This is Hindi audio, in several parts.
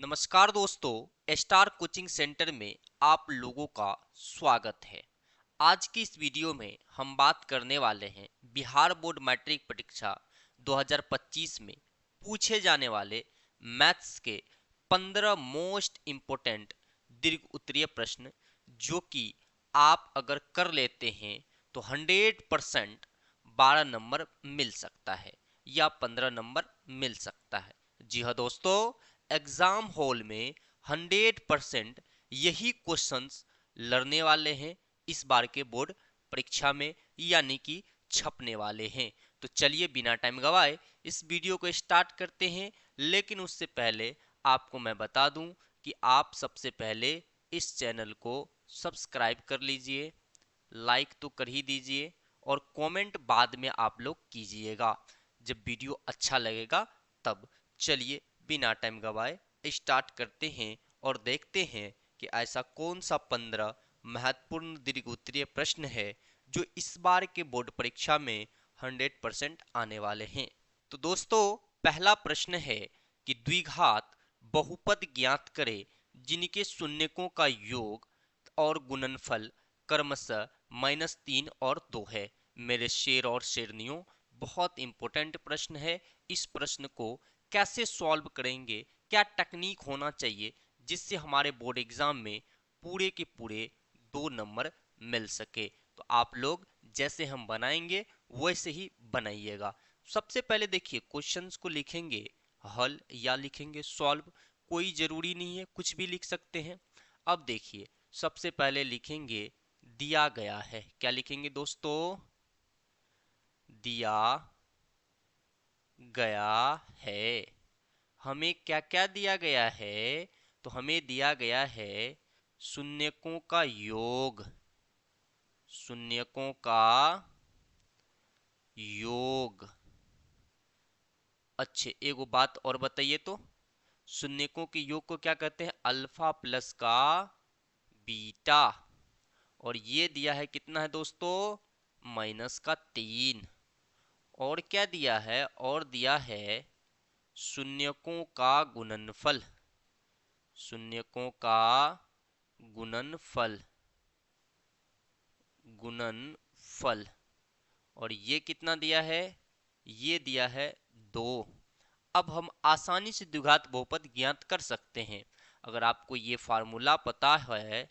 नमस्कार दोस्तों, स्टार कोचिंग सेंटर में आप लोगों का स्वागत है। आज की इस वीडियो में हम बात करने वाले हैं बिहार बोर्ड मैट्रिक परीक्षा 2025 में पूछे जाने वाले मैथ्स के 15 मोस्ट इम्पोर्टेंट दीर्घ उत्तरीय प्रश्न, जो कि आप अगर कर लेते हैं तो 100% 12 नंबर मिल सकता है या 15 नंबर मिल सकता है। जी हाँ दोस्तों, एग्जाम हॉल में 100% यही क्वेश्चंस लड़ने वाले हैं इस बार के बोर्ड परीक्षा में, यानी कि छपने वाले हैं। तो चलिए बिना टाइम गवाए इस वीडियो को स्टार्ट करते हैं। लेकिन उससे पहले आपको मैं बता दूं कि आप सबसे पहले इस चैनल को सब्सक्राइब कर लीजिए, लाइक तो कर ही दीजिए और कमेंट बाद में आप लोग कीजिएगा जब वीडियो अच्छा लगेगा तब। चलिए बिना टाइम गवाए स्टार्ट करते हैं और देखते हैं कि ऐसा कौन सा 15 महत्वपूर्ण दीर्घ उत्तरीय प्रश्न है जो इस बार के बोर्ड परीक्षा में 100% आने वाले हैं। तो दोस्तों, पहला प्रश्न है कि द्विघात बहुपद ज्ञात करें जिनके शून्यकों का योग और गुणनफल क्रमशः -3 और 2 है। मेरे शेर और शेरनियों, बहुत इंपॉर्टेंट प्रश्न है। इस प्रश्न को कैसे सॉल्व करेंगे, क्या टेक्निक होना चाहिए जिससे हमारे बोर्ड एग्जाम में पूरे के पूरे 2 नंबर मिल सके। तो आप लोग जैसे हम बनाएंगे वैसे ही बनाइएगा। सबसे पहले देखिए, क्वेश्चंस को लिखेंगे हल या लिखेंगे सॉल्व, कोई जरूरी नहीं है, कुछ भी लिख सकते हैं। अब देखिए, सबसे पहले लिखेंगे दिया गया है। क्या लिखेंगे दोस्तों? दिया गया है। हमें क्या क्या दिया गया है? तो हमें दिया गया है शून्यकों का योग। शून्यकों का योग। अच्छे, एगो बात और बताइए तो, शून्यकों के योग को क्या कहते हैं? अल्फा प्लस का बीटा। और ये दिया है कितना है दोस्तों? -3। और क्या दिया है? और दिया है शून्यकों का गुणनफल। शून्यकों का गुणनफल। गुणनफल। और ये कितना दिया है? ये दिया है 2। अब हम आसानी से द्विघात बहुपद ज्ञात कर सकते हैं। अगर आपको ये फार्मूला पता है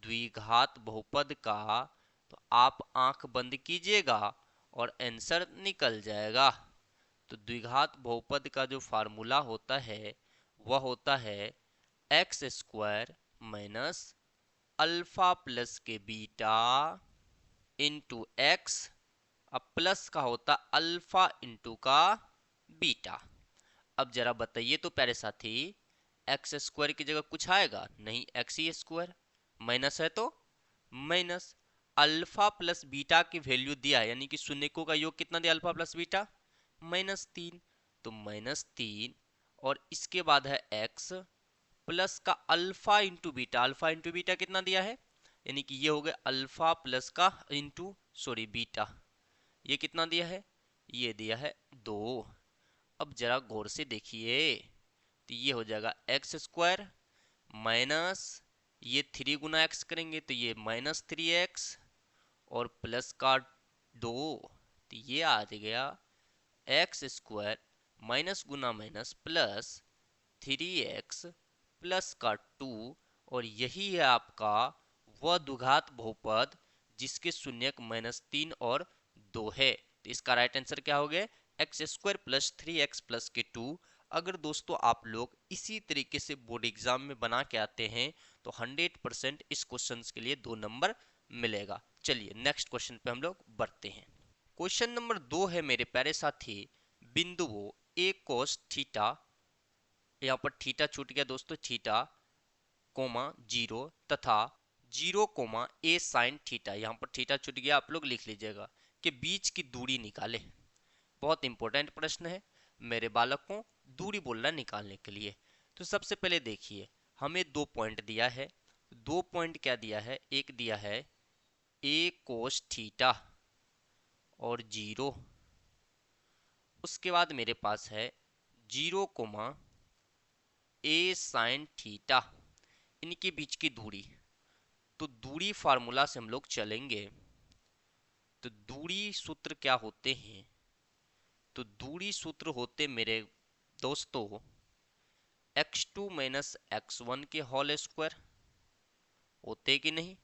द्विघात बहुपद का, तो आप आंख बंद कीजिएगा और आंसर निकल जाएगा। तो द्विघात बहुपद का जो फार्मूला होता है वह होता है x square minus alpha plus के बीटा इंटू एक्स। अब प्लस का होता अल्फा इंटू का बीटा। अब जरा बताइए तो प्यारे साथी, एक्स स्क्वायर की जगह कुछ आएगा? नहीं, एक्स ही स्क्वायर। माइनस है तो माइनस अल्फा प्लस बीटा की वैल्यू दिया है, यानी कि शून्यकों का योग कितना दिया? Alpha plus beta -3। तो -3 और इसके बाद है एक्स प्लस का alpha into beta. Alpha into beta कितना दिया है? यानी कि ये हो गया अल्फा प्लस का इंटू सॉरी बीटा। ये कितना दिया है? ये दिया है 2। अब जरा गौर से देखिए, तो ये हो जाएगा एक्स स्क्वायर माइनस ये 3 गुना एक्स करेंगे तो ये -3x और प्लस का 2, तो ये आ गया एक्स स्क्वायर माइनस गुना माइनस प्लस 3x प्लस का 2। और यही है आपका वह द्विघात बहुपद जिसके शून्यक -3 और 2 है। तो इसका राइट आंसर क्या हो गया? X square plus 3x plus के 2। अगर दोस्तों आप लोग इसी तरीके से बोर्ड एग्जाम में बना के आते हैं तो 100% इस क्वेश्चन के लिए 2 नंबर मिलेगा। चलिए नेक्स्ट क्वेश्चन पे हम लोग बढ़ते हैं। क्वेश्चन नंबर 2 है मेरे प्यारे साथी, बिंदुओं ए कोस थीटा, यहाँ पर थीटा छूट गया दोस्तों, थीटा कोमा 0 तथा 0 कोमा ए साइन थीटा, यहाँ पर थीटा छूट गया, आप लोग लिख लीजिएगा, के बीच की दूरी निकाले। बहुत इंपॉर्टेंट प्रश्न है मेरे बालकों, दूरी बोलना निकालने के लिए। तो सबसे पहले देखिए, हमें 2 पॉइंट दिया है। 2 पॉइंट क्या दिया है? एक दिया है ए कोस थीटा और 0। उसके बाद मेरे पास है 0 कोमा ए साइन थीटा, इनके बीच की दूरी। तो दूरी फार्मूला से हम लोग चलेंगे तो दूरी सूत्र क्या होते हैं? तो दूरी सूत्र होते मेरे दोस्तों x2 माइनस x1 के होल स्क्वायर होते कि नहीं,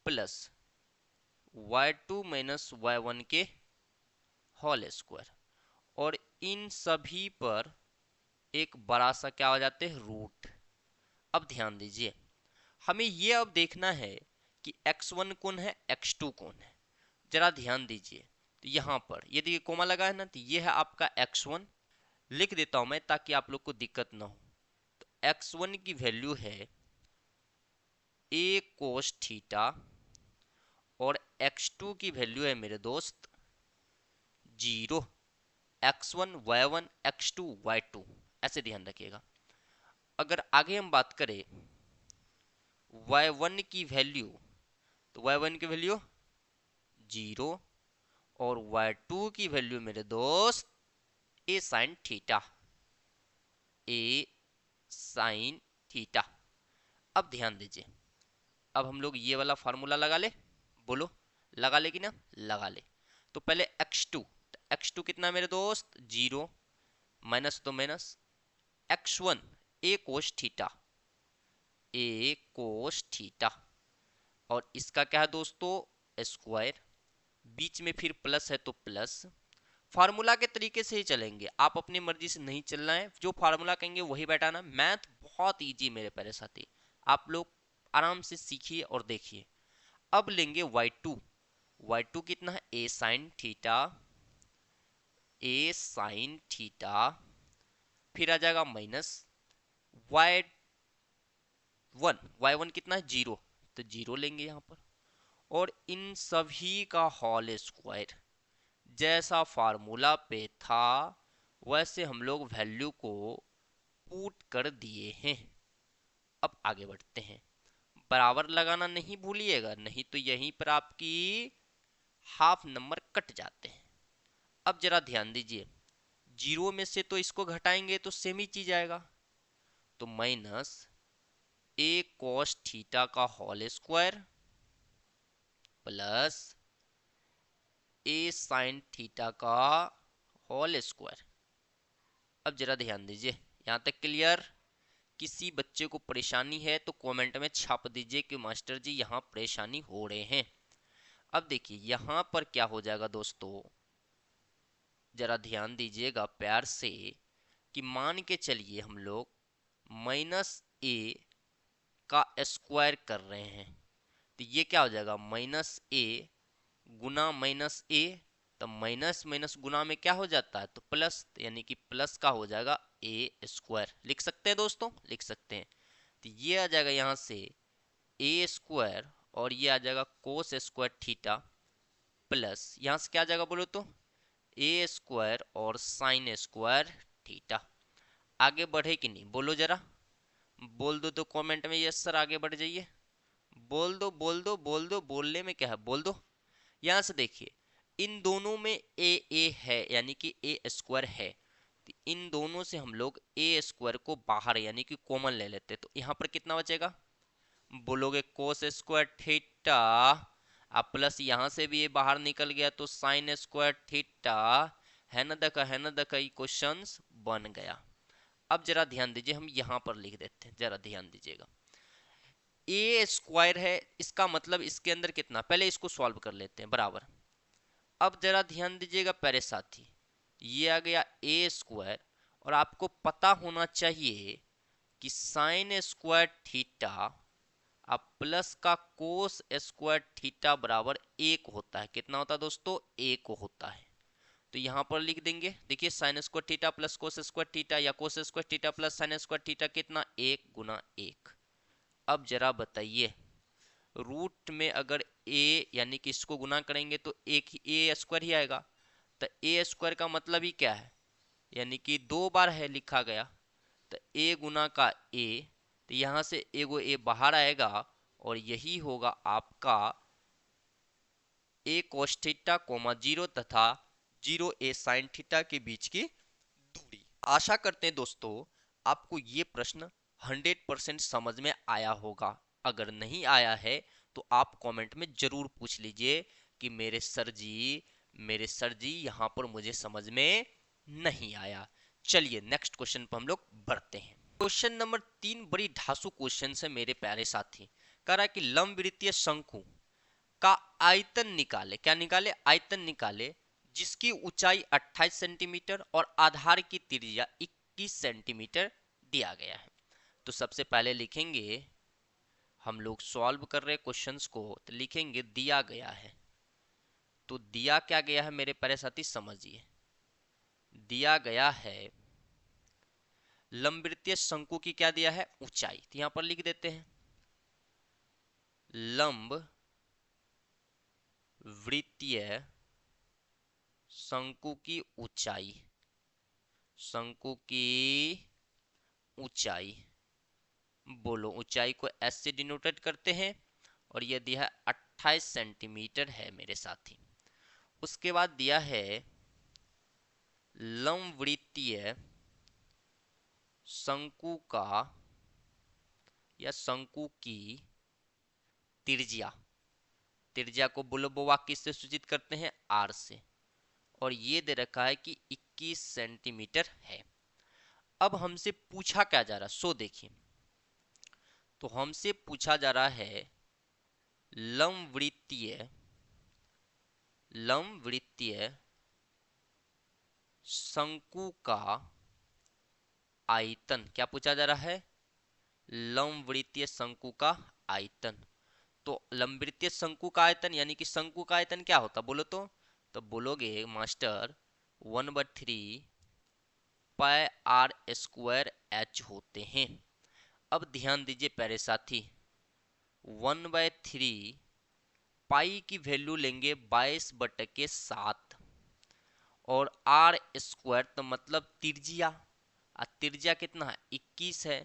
प्लस y2 माइनस y1 के होल स्क्वायर, और इन सभी पर एक बड़ा सा क्या हो जाते हैं, रूट। अब ध्यान दीजिए, हमें ये अब देखना है कि x1 कौन है, x2 कौन है। जरा ध्यान दीजिए, तो यहाँ पर ये देखिए कोमा लगा है ना, तो ये है आपका x1। लिख देता हूं मैं ताकि आप लोग को दिक्कत ना हो। तो x1 की वैल्यू है a कोस थीटा, और x2 की वैल्यू है मेरे दोस्त 0। x1 y1 x2 y2, ऐसे ध्यान रखिएगा। अगर आगे हम बात करें y1 की वैल्यू, तो y1 की वैल्यू 0, और y2 की वैल्यू मेरे दोस्त a sine theta, a sine theta. अब ध्यान दीजिए, अब हम लोग ये वाला फार्मूला लगा ले, बोलो लगा ले कि ना लगा ले। तो पहले x2, तो x2 कितना मेरे दोस्त 0, माइनस तो minus x1 a cos theta, a cos theta, और इसका क्या है दोस्तों स्क्वायर, बीच में फिर प्लस है तो प्लस। फार्मूला के तरीके से ही चलेंगे, आप अपनी मर्जी से नहीं चलना है, जो फार्मूला कहेंगे वही बैठाना। मैथ बहुत इजी मेरे प्यारे साथी, आप लोग आराम से सीखिए और देखिए। अब लेंगे y2, y2 कितना है a sine theta, a sine theta, फिर आ जाएगा माइनस y1 कितना है 0, तो 0 लेंगे यहाँ पर, और इन सभी का होल स्क्वायर। जैसा फार्मूला पे था वैसे हम लोग वैल्यू को पुट कर दिए हैं। अब आगे बढ़ते हैं, बराबर लगाना नहीं भूलिएगा, नहीं तो यहीं पर आपकी हाफ नंबर कट जाते हैं। अब जरा ध्यान दीजिए, 0 में से तो इसको घटाएंगे तो सेम ही चीज आएगा, तो माइनस a cos थीटा का whole square plus a sin theta का होल स्क्वायर। अब जरा ध्यान दीजिए, यहां तक क्लियर? किसी बच्चे को परेशानी है तो कमेंट में छाप दीजिए कि मास्टर जी यहाँ परेशानी हो रहे हैं। अब देखिए यहाँ पर क्या हो जाएगा दोस्तों, जरा ध्यान दीजिएगा प्यार से, कि मान के चलिए हम लोग माइनस ए का स्क्वायर कर रहे हैं, तो ये क्या हो जाएगा माइनस ए गुना माइनस ए, तो माइनस माइनस गुना में क्या हो जाता है, तो प्लस, यानी कि प्लस का हो जाएगा ए स्क्वायर। लिख सकते हैं दोस्तों, लिख सकते हैं। तो ये आ जाएगा यहाँ से ए स्क्वायर, और ये आ जाएगा कोस स्क्वायर थीटा, प्लस यहाँ से क्या आ जाएगा बोलो तो ए स्क्वायर और साइन स्क्वायर थीटा। आगे बढ़े कि नहीं बोलो जरा, बोल दो तो कमेंट में यस सर आगे बढ़ जाइए, बोल दो बोल दो बोल दो, बोलने में क्या है बोल दो। यहां से देखिए, इन दोनों में ए है, यानी कि ए स्क्वायर है, तो इन दोनों से हम लोग ए स्क्वायर को बाहर यानी कि कॉमन ले लेते हैं, तो यहाँ पर कितना बचेगा, बोलोगे कोस स्क्वायर थीटा, अब प्लस यहाँ से भी ये बाहर निकल गया तो साइन स्क्वायर थीटा, है ना देखा, इक्वेशंस बन गया। अब जरा ध्यान दीजिए, हम यहाँ पर लिख देते हैं, जरा ध्यान दीजिएगा, ए स्क्वायर है, इसका मतलब इसके अंदर कितना, पहले इसको सॉल्व कर लेते हैं बराबर। अब जरा ध्यान दीजिएगा प्यारे साथी, ये आ गया ए स्क्वायर, और आपको पता होना चाहिए कि साइन स्क्वायर थीटा अब प्लस का कोस स्क्वायर थीटा बराबर एक होता है, कितना होता है दोस्तों, एक होता है। तो यहां पर लिख देंगे, देखिए sine square theta plus cos square theta, या cos square theta plus sine square theta, कितना, एक गुना एक। अब जरा बताइए, रूट में अगर ए यानी कि इसको गुना करेंगे तो एक ही ए स्क्वायर ही आएगा, तो ए स्क्वायर का मतलब ही क्या है, यानी कि दो बार है लिखा गया, तो ए गुना का ए, तो यहां से एगो ए बाहर आएगा, और यही होगा आपका ए कोस थीटा कोमा 0 तथा 0 ए साइन थीटा के बीच की दूरी। आशा करते हैं दोस्तों आपको ये प्रश्न 100% समझ में आया होगा। अगर नहीं आया है तो आप कमेंट में जरूर पूछ लीजिए कि मेरे सर जी यहाँ पर मुझे समझ में नहीं आया। चलिए नेक्स्ट क्वेश्चन पर हम लोग बढ़ते हैं। क्वेश्चन नंबर 3 बड़ी धांसू क्वेश्चन है मेरे प्यारे साथी। कह रहा है कि लंबवृत्तीय शंकु का आयतन निकाले। क्या निकाले? आयतन निकाले जिसकी ऊंचाई 28 सेंटीमीटर और आधार की त्रिज्या 21 सेंटीमीटर दिया गया है। तो सबसे पहले लिखेंगे, हम लोग सॉल्व कर रहे क्वेश्चंस को, तो लिखेंगे दिया गया है। तो दिया क्या गया है मेरे प्यारे साथी, समझिए। दिया गया है लंबवृत्तीय शंकु की क्या दिया है? ऊंचाई। तो यहां पर लिख देते हैं लंब वृत्तीय शंकु की ऊंचाई, शंकु की ऊंचाई, बोलो ऊंचाई को एस से डिनोटेड करते हैं और यह दिया है 28 सेंटीमीटर है मेरे साथी। उसके बाद दिया है लंबवृत्तीय शंकु का या शंकु की त्रिज्या, त्रिज्या को बुलबोवा किससे सूचित करते हैं? आर से, और ये दे रखा है कि 21 सेंटीमीटर है। अब हमसे पूछा क्या जा रहा है, सो देखिए। तो हमसे पूछा जा रहा है लंबवृत्तीय शंकु का आयतन। क्या पूछा जा रहा है? लंबवृत्तीय शंकु का आयतन। तो लंबवृत्तीय शंकु का आयतन यानी कि शंकु का आयतन क्या होता, बोलो तो बोलोगे master 1/3 pi r square h होते हैं। अब ध्यान दीजिए प्यारे साथी, 1/3 पाई की वैल्यू लेंगे 22/7 और आर स्क्वायर तो मतलब त्रिज्या, त्रिज्या कितना है? 21 है।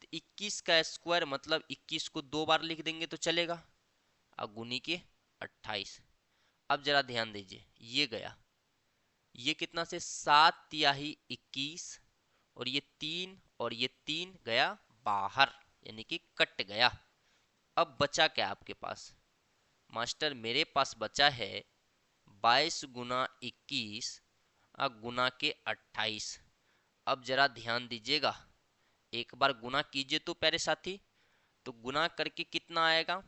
तो 21 का स्क्वायर मतलब 21 को 2 बार लिख देंगे तो चलेगा, और गुनी के 28। अब जरा ध्यान दीजिए, ये गया, ये कितना से 7 × 21 और ये 3 गया बाहर, यानी कि कट गया। अब बचा क्या आपके पास? मास्टर मेरे पास बचा है 22 × 21 गुना के 28। अब जरा ध्यान दीजिएगा, एक बार गुना कीजिए तो प्यारे साथी, तो गुना करके कितना आएगा?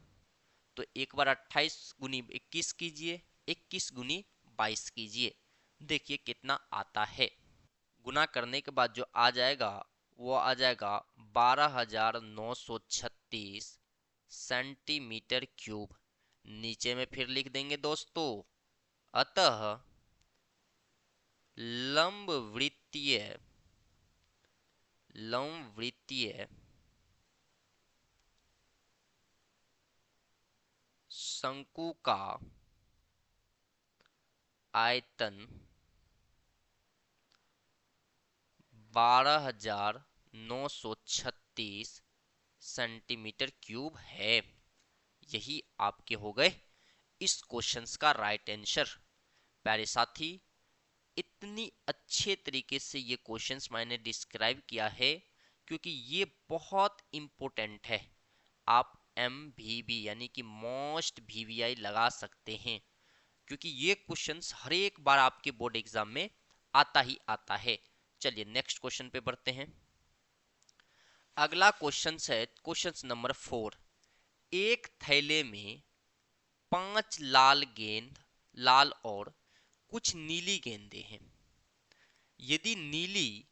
तो एक बार 28 गुनी 21 कीजिए, 21 गुनी 22 कीजिए, देखिए कितना आता है। गुना करने के बाद जो आ जाएगा वो आ जाएगा 12,936 सेंटीमीटर क्यूब। नीचे में फिर लिख देंगे दोस्तों, अतः लंबवृत्तीय शंकु का आयतन 12,936 सेंटीमीटर क्यूब है। यही आपके हो गए इस क्वेश्चंस का राइट आंसर। प्यारे साथी, इतनी अच्छे तरीके से ये क्वेश्चंस मैंने डिस्क्राइब किया है क्योंकि ये बहुत इंपॉर्टेंट है। आप MVV यानी कि मोस्ट VVI लगा सकते हैं क्योंकि ये क्वेश्चंस हर एक बार आपके बोर्ड एग्जाम में आता ही आता है। चलिए नेक्स्ट क्वेश्चन पे बढ़ते हैं। अगला क्वेश्चन है क्वेश्चन नंबर 4। एक थैले में 5 लाल और कुछ नीली गेंदें हैं। यदि नीली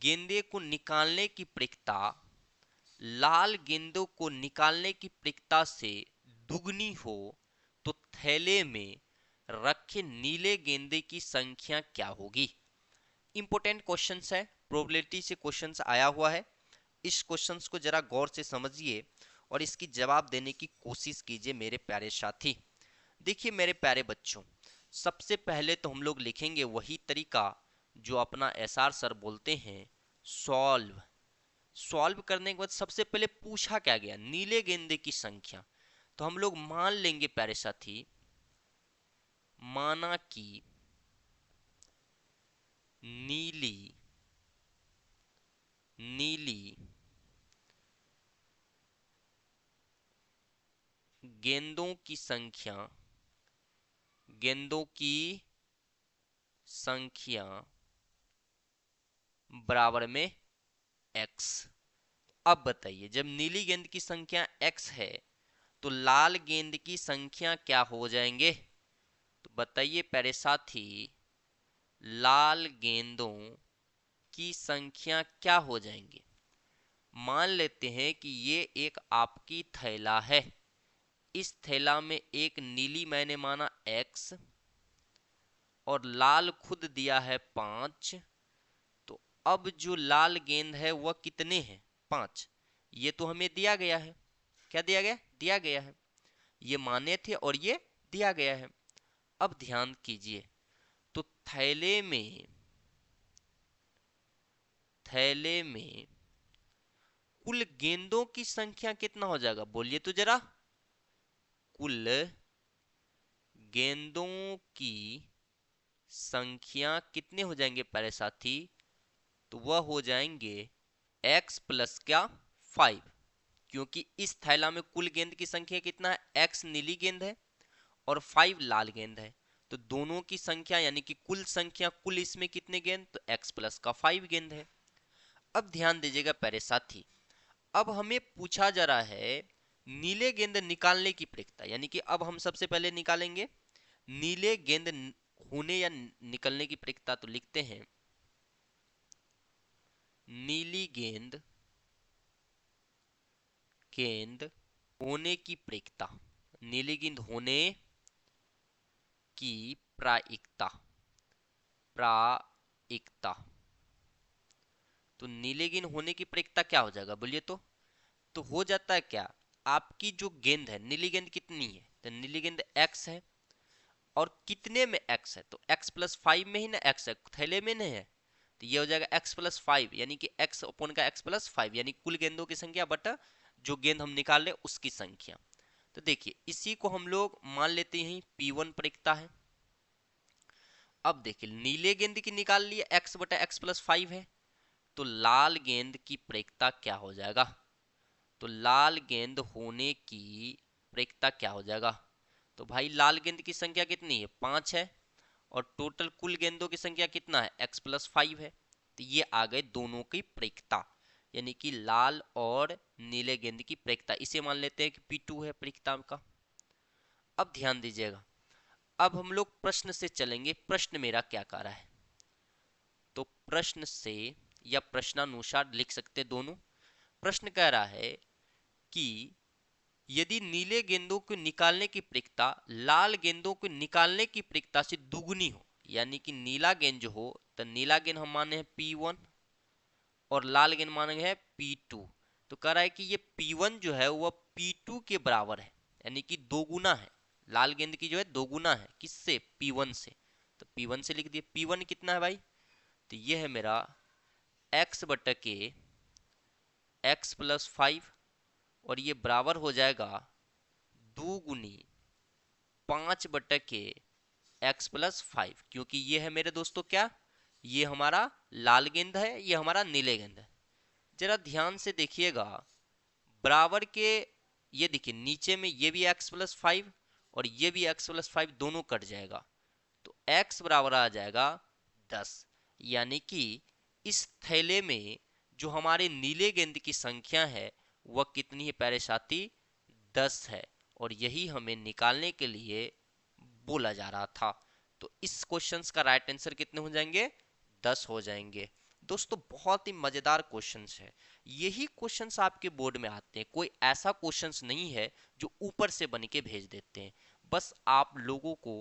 गेंदे को निकालने की प्रक्रिया लाल गेंदों को निकालने की प्रक्रिया से दुगनी हो तो थैले में रखे नीले गेंदे की संख्या क्या होगी? इंपॉर्टेंट क्वेश्चन है, प्रोबेबिलिटी से क्वेश्चन आया हुआ है। इस क्वेश्चन को जरा गौर से समझिए और इसकी जवाब देने की कोशिश कीजिए मेरे प्यारे साथी। देखिए मेरे प्यारे बच्चों, सबसे पहले तो हम लोग लिखेंगे वही तरीका जो अपना SR सर बोलते हैं, सॉल्व। सॉल्व करने के बाद सबसे पहले पूछा क्या गया? नीले गेंदे की संख्या। तो हम लोग मान लेंगे प्यारे साथी, माना कि नीली नीली गेंदों की संख्या, गेंदों की संख्या बराबर में x। अब बताइए, जब नीली गेंद की संख्या x है तो लाल गेंद की संख्या क्या हो जाएंगे? तो बताइए प्यारे साथी, लाल गेंदों की संख्या क्या हो जाएंगे? मान लेते हैं कि ये एक आपकी थैला है, इस थैला में एक नीली मैंने माना x और लाल खुद दिया है 5। तो अब जो लाल गेंद है वह कितने हैं? 5। ये तो हमें दिया गया है। क्या दिया गया? दिया गया है। ये माने थे और ये दिया गया है। अब ध्यान कीजिए, तो थैले में कुल गेंदों की संख्या कितना हो जाएगा? बोलिए तो जरा। कुल गेंदों की संख्या कितने हो जाएंगे प्यारे साथी? तो वह हो जाएंगे x प्लस क्या? 5। क्योंकि इस थैला में कुल गेंद की संख्या कितना है? x नीली गेंद है और 5 लाल गेंद है। तो दोनों की संख्या यानी कि कुल संख्या, कुल इसमें कितने गेंद? तो x प्लस का 5 गेंद है। अब ध्यान दीजिएगा प्यारे साथी, अब हमें पूछा जा रहा है नीले गेंद निकालने की प्रक्रिया, यानी कि अब हम सबसे पहले निकालेंगे नीले गेंद होने या निकलने की प्रक्रिया। तो लिखते हैं नीली गेंद होने की प्रक्रिया, नीली गेंद होने की प्रायिकता, तो नीले गेंद होने की प्रक्रिया क्या हो जाएगा? बोलिए तो हो जाता है क्या? आपकी जो गेंद है, नीली गेंद कितनी है? तो नीली गेंद x है और कितने में x है? तो x प्लस 5 में ही ना x है, थैले में नहीं है। तो ये हो जाएगा x प्लस 5, यानी कि x अपन का x प्लस 5, यानी कुल गेंदों की संख्या बटा जो गेंद हम निकाल रहे उसकी संख्या। तो देखिए, इसी को हम लोग मान लेते हैं P1 प्रक्रिया है। अब देखिए, नीले गेंद की निकाल लिए, x बटा x प्लस 5 है। तो लाल गेंद की प्रक्रिया क्या हो जाएगा? तो लाल गेंद होने की प्रक्रिया क्या हो जाएगा? तो भाई लाल गेंद की संख्या कितनी है? 5 है और टोटल कुल गेंदों की संख्या कितना है? x प्लस 5 है। तो ये आ गए दोनों की प्रक्रिया, यानी कि लाल और नीले गेंद की प्रक्रिया। इसे मान लेते हैं कि P2 है प्रक्रिया का। अब ध्यान दीजिएगा, अब हम लोग प्रश्न से चलेंगे। प्रश्न मेरा क्या कह रहा है? तो प्रश्न से या प्रश्नानुसार लिख सकते दोनों। प्रश्न कह रहा है कि यदि नीले गेंदों को निकालने की प्रक्रिया लाल गेंदों को निकालने की प्रक्रिया से दुगनी हो, यानी कि नीला गेंद जो हो, तो नीला गेंद हम माने हैं P1 और लाल गेंद माने हैं P2। तो कह रहा है कि ये P1 जो है वह P2 के बराबर है, यानी कि दो गुना है। लाल गेंद की जो है दो गुना है, किससे? P1 से। तो P1 से लिख दिए। P1 कितना है भाई? तो ये है मेरा x बटा के x प्लस 5 और ये बराबर हो जाएगा 2 गुनी 5 बटा के x प्लस 5, क्योंकि ये है मेरे दोस्तों क्या? ये हमारा लाल गेंद है, ये हमारा नीले गेंद है। जरा ध्यान से देखिएगा, बराबर के ये देखिए नीचे में ये भी x प्लस 5 और ये भी x प्लस 5 दोनों कट जाएगा। तो x बराबर आ जाएगा 10, यानी कि इस थैले में जो हमारे नीले गेंद की संख्या है वह कितनी है प्यारे साथी? 10 है। और यही हमें निकालने के लिए बोला जा रहा था। तो इस क्वेश्चन का राइट आंसर कितने हो जाएंगे? 10 हो जाएंगे। दोस्तों बहुत ही मजेदार क्वेश्चंस है। यही क्वेश्चंस आपके बोर्ड में आते हैं, कोई ऐसा क्वेश्चंस नहीं है जो ऊपर से बन के भेज देते हैं। बस आप लोगों को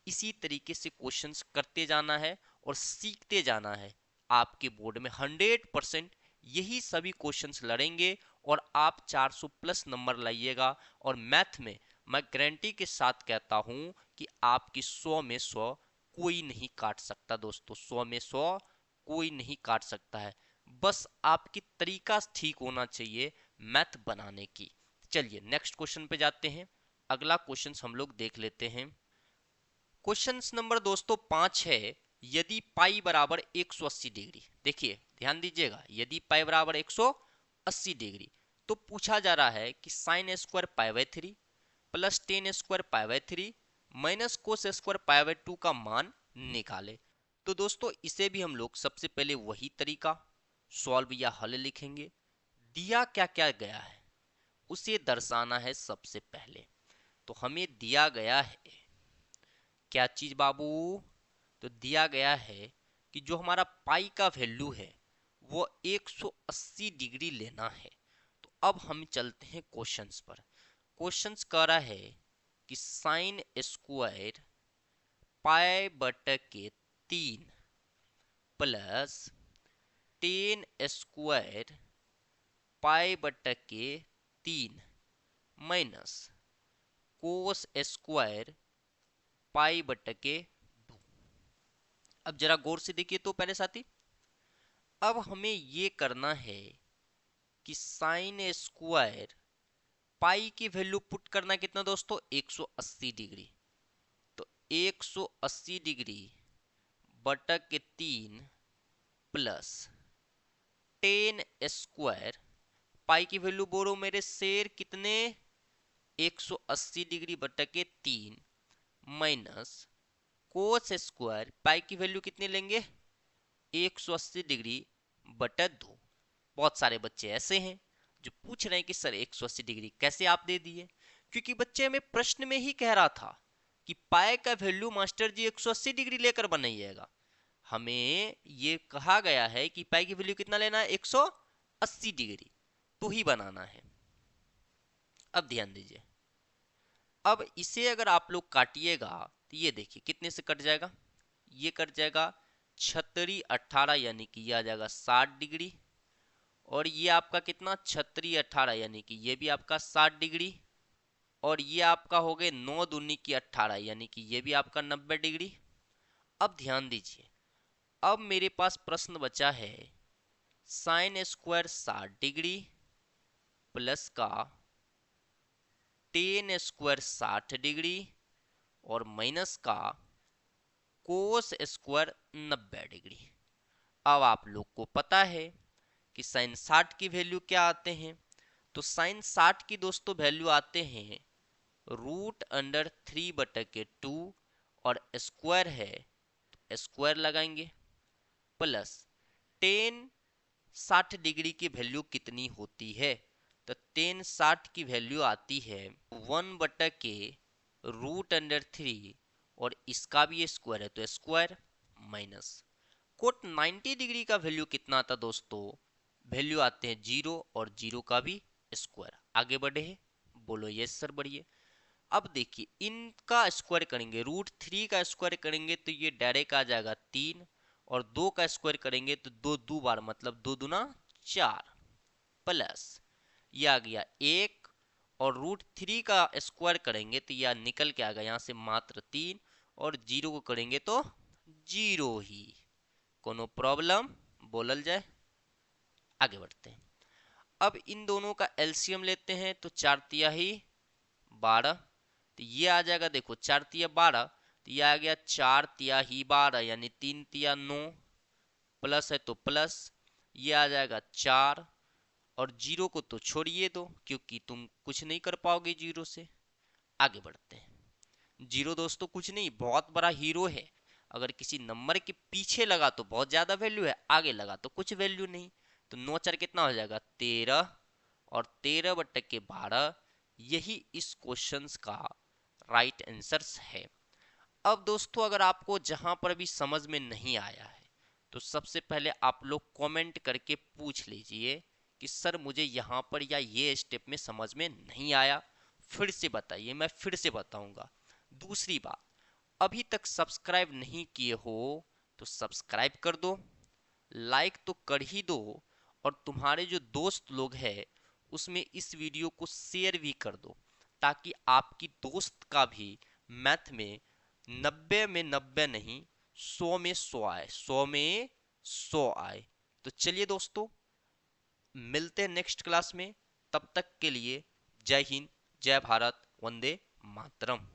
इसी तरीके से क्वेश्चंस करते जाना है और सीखते जाना है। आपके बोर्ड में 100% यही सभी क्वेश्चंस लड़ेंगे और आप 400 प्लस नंबर लाइएगा। और मैथ में मैं गारंटी के साथ कहता हूं कि आपकी 100 में 100 कोई नहीं काट सकता। दोस्तों 100 में 100 कोई नहीं काट सकता है। बस आपकी तरीका ठीक होना चाहिए मैथ बनाने की। चलिए नेक्स्ट क्वेश्चन पे जाते हैं। अगला क्वेश्चन हम लोग देख लेते हैं। क्वेश्चन नंबर दोस्तों 5 है, यदि पाई बराबर 180 डिग्री, देखिए ध्यान दीजिएगा, यदि पाई बराबर 180 डिग्री तो पूछा जा रहा है कि sine square pi by 3 plus ten square pi by 3 minus cos square pi by 2 का मान निकाले। तो दोस्तों इसे भी हम लोग सबसे पहले वही तरीका सॉल्व या हल लिखेंगे। दिया क्या क्या गया है उसे दर्शाना है सबसे पहले। तो हमें दिया गया है क्या चीज बाबू, तो दिया गया है कि जो हमारा पाई का वैल्यू है वो 180 डिग्री लेना है। तो अब हम चलते हैं क्वेश्चंस पर। क्वेश्चंस कह रहा है कि साइन स्क्वायर पाई बटे के 3 प्लस टेन स्क्वायर पाई बटे के 3 माइनस कोस स्क्वायर पाई बटे के 2। अब जरा गौर से देखिए तो पहले साथी, अब हमें ये करना है कि साइन स्क्वायर पाई की वैल्यू पुट करना कितना दोस्तों 180 डिग्री। तो 180 डिग्री बटा के 3 प्लस टेन स्क्वायर पाई की वैल्यू बोलो मेरे शेर कितने 180 डिग्री बटा के 3 माइनस कोस स्क्वायर पाई की वैल्यू कितनी लेंगे 180 डिग्री बटा 2। बहुत सारे बच्चे ऐसे हैं जो पूछ रहे हैं कि सर 180 डिग्री कैसे आप दे दिए, क्योंकि बच्चे हमें प्रश्न में ही कह रहा था कि पाई का वैल्यू मास्टर जी 180 डिग्री लेकर बनाइएगा। हमें ये कहा गया है कि पाई की वैल्यू कितना लेना है 180 डिग्री, तो ही बनाना है। अब ध्यान दीजिए, अब इसे अगर आप लोग काटिएगा तो ये देखिए कितने से कट जाएगा, ये कट जाएगा 36 18 यानी कि ये आ जाएगा 60 डिग्री, और ये आपका कितना 36 18 यानी कि ये भी आपका 60 डिग्री, और ये आपका हो गए 9 दूनी की 18 यानी कि ये भी आपका 90 डिग्री। अब ध्यान दीजिए, अब मेरे पास प्रश्न बचा है साइन स्क्वायर 60 डिग्री प्लस का टेन स्क्वायर 60 डिग्री और माइनस का कोस स्क्वायर 90 डिग्री। अब आप लोग को पता है कि साइन 60 की वैल्यू क्या आते हैं, तो साइन 60 की दोस्तों वैल्यू आते हैं √3/2 और स्क्वायर है तो स्क्वायर लगाएंगे प्लस टेन 60 डिग्री की वैल्यू कितनी होती है, तो टेन 60 की वैल्यू आती है 1/√3 और इसका भी स्क्वायर है तो स्क्वायर माइनस कोट 90 डिग्री का वैल्यू कितना आता दोस्तों, वैल्यू आते हैं 0 और 0 का भी स्क्वायर। आगे बढ़े हैं, बोलो यस सर बढ़िए। अब देखिए इनका स्क्वायर करेंगे √3 का स्क्वायर करेंगे तो ये डायरेक्ट आ जाएगा 3 और 2 का स्क्वायर करेंगे तो 2 दो बार मतलब 2 दूना 4 प्लस ये आ गया 1 और √3 का स्क्वायर करेंगे तो यह निकल के आ गया यहाँ से मात्र 3 और 0 को करेंगे तो 0 ही। कोनो प्रॉब्लम बोलल जाए, आगे बढ़ते हैं। अब इन दोनों का एलसीएम लेते हैं तो 4 तिहाई 12, तो ये आ जाएगा देखो 4 तिया 12 तो ये आ गया 4 तिहाई 12 यानी 3 तिया 9 प्लस है तो प्लस ये आ जाएगा 4 और 0 को तो छोड़िए दो क्योंकि तुम कुछ नहीं कर पाओगे 0 से। आगे बढ़ते हैं। 0 दोस्तों कुछ नहीं, बहुत बड़ा हीरो है, अगर किसी नंबर के पीछे लगा तो बहुत ज्यादा वैल्यू है, आगे लगा तो कुछ वैल्यू नहीं। तो 9 4 कितना हो जाएगा 13 और 13/12 यही इस क्वेश्चन का राइट आंसर है। अब दोस्तों अगर आपको जहां पर भी समझ में नहीं आया है तो सबसे पहले आप लोग कमेंट करके पूछ लीजिए कि सर मुझे यहाँ पर या ये स्टेप में समझ में नहीं आया, फिर से बताइए, मैं फिर से बताऊंगा। दूसरी बात, अभी तक सब्सक्राइब नहीं किए हो तो सब्सक्राइब कर दो, लाइक तो कर ही दो, और तुम्हारे जो दोस्त लोग हैं उसमें इस वीडियो को शेयर भी कर दो ताकि आपकी दोस्त का भी मैथ में 90 में 90 नहीं 100 में 100 आए, 100 में 100 आए। तो चलिए दोस्तों मिलते हैं नेक्स्ट क्लास में, तब तक के लिए जय हिंद, जय भारत, वंदे मातरम।